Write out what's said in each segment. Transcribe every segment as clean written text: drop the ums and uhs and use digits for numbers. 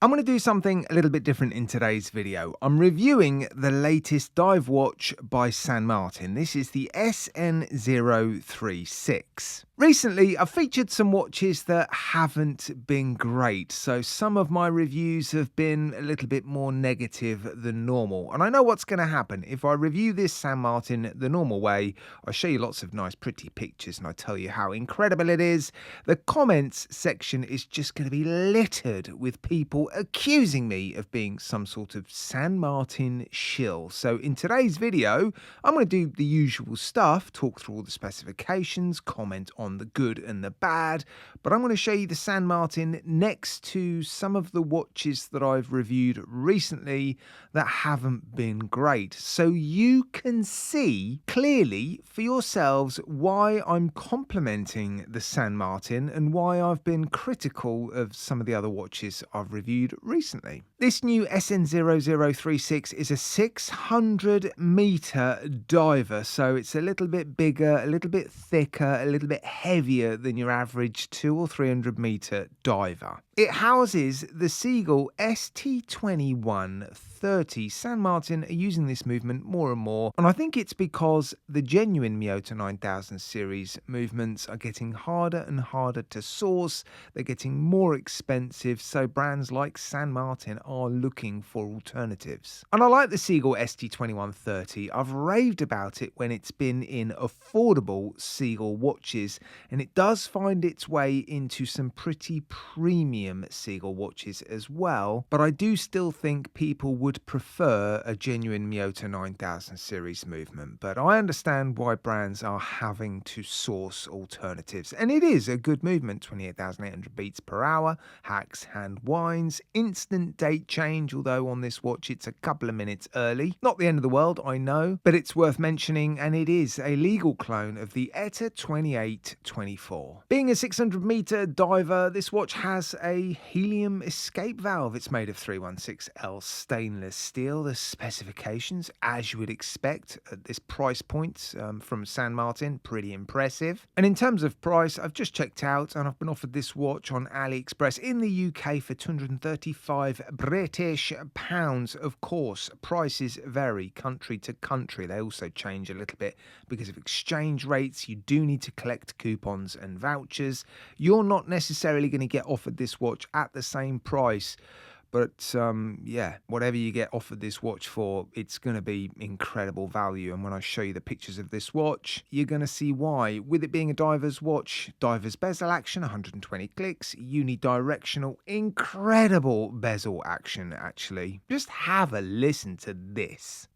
I'm going to do something a little bit different in today's video. I'm reviewing the latest dive watch by San Martin. This is the SN036. Recently, I've featured some watches that haven't been great, so some of my reviews have been a little bit more negative than normal. And I know what's going to happen. If I review this San Martin the normal way, I show you lots of nice pretty pictures and I tell you how incredible it is, the comments section is just going to be littered with people accusing me of being some sort of San Martin shill. So in today's video, I'm going to do the usual stuff, talk through all the specifications, comment on the good and the bad, but I'm going to show you the San Martin next to some of the watches that I've reviewed recently that haven't been great. So you can see clearly for yourselves why I'm complimenting the San Martin and why I've been critical of some of the other watches I've reviewed recently. This new SN0036 is a 600 meter diver, so it's a little bit bigger, a little bit thicker, a little bit heavier than your average 200 or 300 meter diver. It houses the Seagull ST2130. San Martin are using this movement more and more, and I think it's because the genuine Miyota 9000 series movements are getting harder and harder to source. They're getting more expensive, so brands like San Martin are looking for alternatives. And I like the Seagull ST2130. I've raved about it when it's been in affordable Seagull watches, and it does find its way into some pretty premium Seagull watches as well, but I do still think people would prefer a genuine Miyota 9000 series movement. But I understand why brands are having to source alternatives, and it is a good movement. 28,800 beats per hour, hacks, hand winds, instant date change, although on this watch it's a couple of minutes early. Not the end of the world, I know, but it's worth mentioning, and it is a legal clone of the ETA 2824. Being a 600 meter diver, this watch has a helium escape valve. It's made of 316L stainless steel. The specifications, as you would expect at this price point from San Martin, pretty impressive. And in terms of price, I've just checked out and I've been offered this watch on AliExpress in the UK for £235 British pounds. Of course, prices vary country to country. They also change a little bit because of exchange rates. You do need to collect coupons and vouchers. You're not necessarily going to get offered this watch at the same price, but yeah, whatever you get offered this watch for, it's going to be incredible value. And when I show you the pictures of this watch, you're going to see why. With it being a diver's watch, diver's bezel action, 120 clicks, unidirectional, incredible bezel action actually. Just have a listen to this.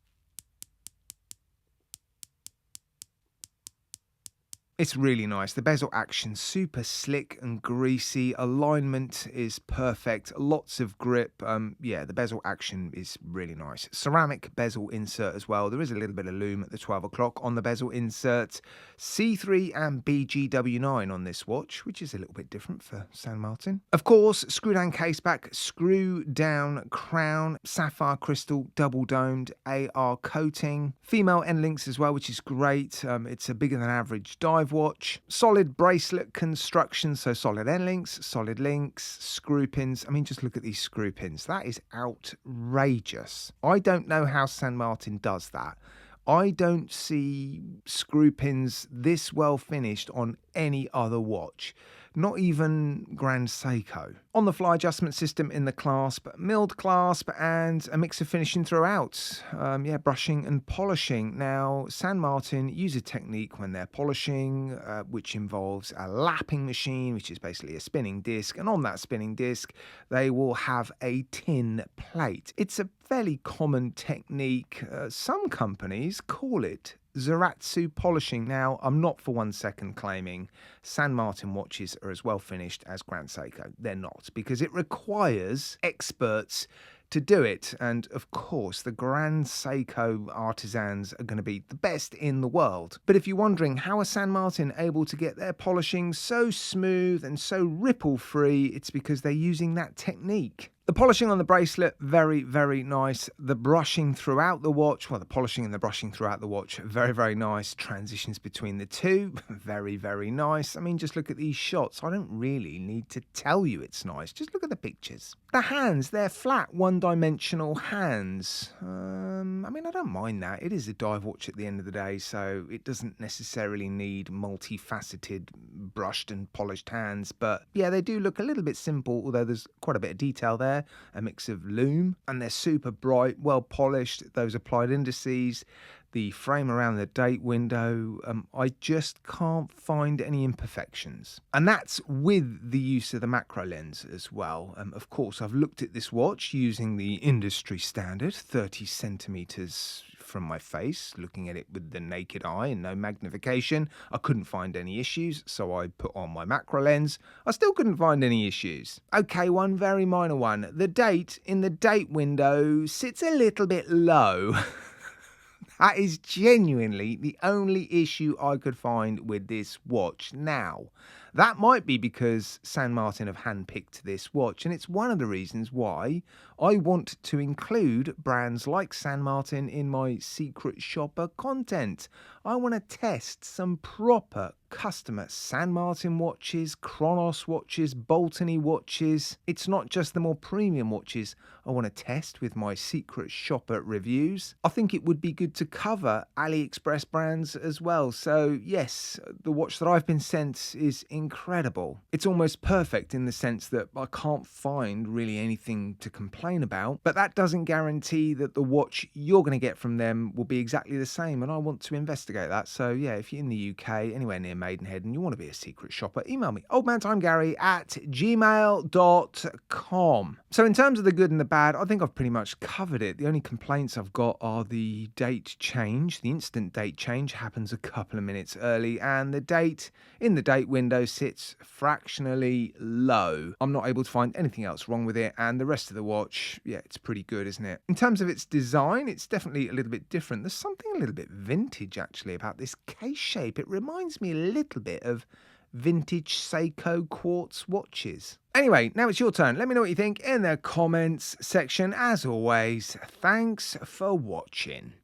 It's really nice. The bezel action, super slick and greasy. Alignment is perfect. Lots of grip. Yeah, the bezel action is really nice. Ceramic bezel insert as well. There is a little bit of lume at the 12 o'clock on the bezel insert. C3 and BGW9 on this watch, which is a little bit different for San Martin. Of course, screw down caseback, screw down crown, sapphire crystal, double domed AR coating. Female end links as well, which is great. It's a bigger than average dive watch. Solid bracelet construction, so solid end links, solid links, screw pins. I mean, just look at these screw pins. That is outrageous. I don't know how San Martin does that. I don't see screw pins this well finished on any other watch. Not even Grand Seiko. On the fly adjustment system in the clasp, milled clasp, and a mix of finishing throughout. Yeah, brushing and polishing. Now, San Martin use a technique when they're polishing, which involves a lapping machine, which is basically a spinning disc, and on that spinning disc, they will have a tin plate. It's a fairly common technique. Some companies call it Zaratsu polishing. Now, I'm not for 1 second claiming San Martin watches are as well finished as Grand Seiko. They're not, because it requires experts to do it. And of course, the Grand Seiko artisans are going to be the best in the world. But if you're wondering how are San Martin able to get their polishing so smooth and so ripple free, it's because they're using that technique. The polishing on the bracelet, very, very nice. The brushing throughout the watch, well, the polishing and the brushing throughout the watch, very, very nice. Transitions between the two, very, very nice. I mean, just look at these shots. I don't really need to tell you it's nice. Just look at the pictures. The hands, they're flat, one-dimensional hands. I mean, I don't mind that. It is a dive watch at the end of the day, so it doesn't necessarily need multifaceted, brushed and polished hands. But yeah, they do look a little bit simple, although there's quite a bit of detail there. A mix of lume, and they're super bright, well polished, those applied indices, the frame around the date window. I just can't find any imperfections. And that's with the use of the macro lens as well. Of course, I've looked at this watch using the industry standard 30 centimeters from my face, looking at it with the naked eye and no magnification. I couldn't find any issues, so I put on my macro lens. I still couldn't find any issues. Okay, one very minor one. The date in the date window sits a little bit low. That is genuinely the only issue I could find with this watch. Now, that might be because San Martin have handpicked this watch, and it's one of the reasons why I want to include brands like San Martin in my secret shopper content. I want to test some proper customer San Martin watches, Chronos watches, Boltony watches. It's not just the more premium watches I want to test with my secret shopper reviews. I think it would be good to cover AliExpress brands as well. So yes, the watch that I've been sent is incredible. It's almost perfect in the sense that I can't find really anything to complain about, but that doesn't guarantee that the watch you're going to get from them will be exactly the same, and I want to investigate that. So yeah, if you're in the UK, anywhere near Maidenhead, and you want to be a secret shopper, email me, oldmantimegary@gmail.com. So in terms of the good and the bad, I think I've pretty much covered it. The only complaints I've got are the date change. The instant date change happens a couple of minutes early, and the date in the date window sits fractionally low. I'm not able to find anything else wrong with it, and the rest of the watch, yeah, it's pretty good, isn't it? In terms of its design, it's definitely a little bit different. There's something a little bit vintage, actually, about this case shape. It reminds me a little bit of vintage Seiko quartz watches. Anyway, now it's your turn. Let me know what you think in the comments section. As always, thanks for watching.